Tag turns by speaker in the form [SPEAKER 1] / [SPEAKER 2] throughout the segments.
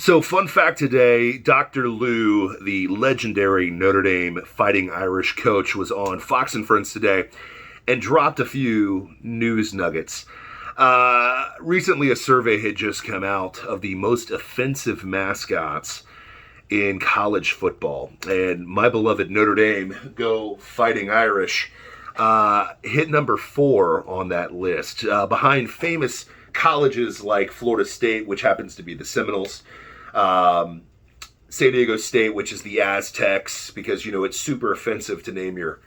[SPEAKER 1] So, fun fact today, Dr. Lou, the legendary Notre Dame Fighting Irish coach, was on Fox and Friends today and dropped a few news nuggets. Recently, a survey had just come out of the most offensive mascots in college football. And my beloved Notre Dame, go Fighting Irish, hit number 4 on that list, behind famous colleges like Florida State, which happens to be the Seminoles, San Diego State, which is the Aztecs, because, it's super offensive to name your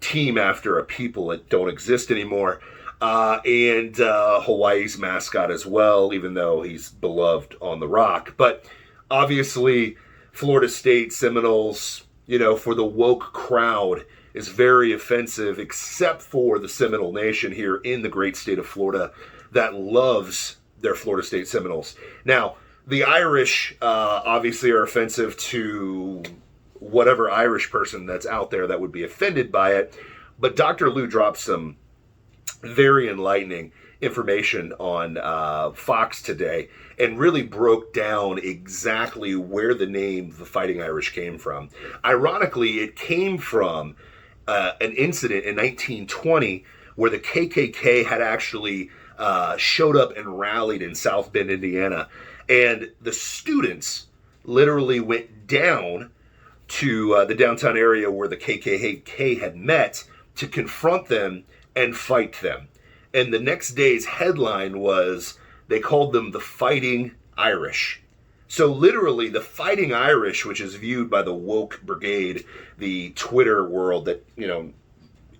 [SPEAKER 1] team after a people that don't exist anymore, and Hawaii's mascot as well, even though he's beloved on the rock. But obviously, Florida State, Seminoles, for the woke crowd, is very offensive, except for the Seminole Nation here in the great state of Florida that loves their Florida State Seminoles. Now, the Irish obviously are offensive to whatever Irish person that's out there that would be offended by it. But Dr. Lou dropped some very enlightening information on Fox today and really broke down exactly where the name the Fighting Irish came from. Ironically, it came from an incident in 1920 where the KKK had actually showed up and rallied in South Bend, Indiana. And the students literally went down to the downtown area where the KKK had met to confront them and fight them. And the next day's headline was, they called them the Fighting Irish. So literally, the Fighting Irish, which is viewed by the woke brigade, the Twitter world that,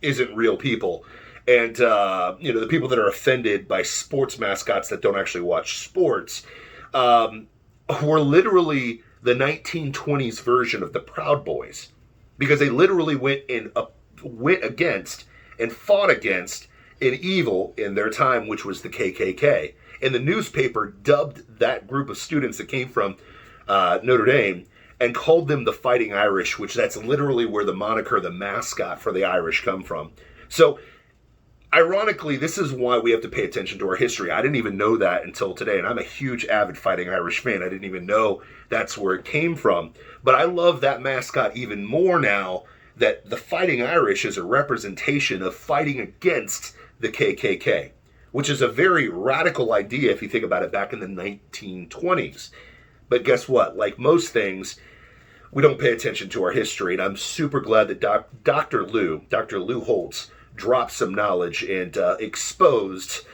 [SPEAKER 1] isn't real people, and, the people that are offended by sports mascots that don't actually watch sports, were literally the 1920s version of the Proud Boys, because they literally went against and fought against an evil in their time, which was the KKK. And the newspaper dubbed that group of students that came from Notre Dame and called them the Fighting Irish, which that's literally where the moniker, the mascot for the Irish, come from. So, ironically, this is why we have to pay attention to our history. I didn't even know that until today, and I'm a huge avid Fighting Irish fan. I didn't even know that's where it came from. But I love that mascot even more now that the Fighting Irish is a representation of fighting against the KKK, which is a very radical idea if you think about it back in the 1920s. But guess what? Like most things, we don't pay attention to our history, and I'm super glad that Dr. Lou Holtz, dropped some knowledge and exposed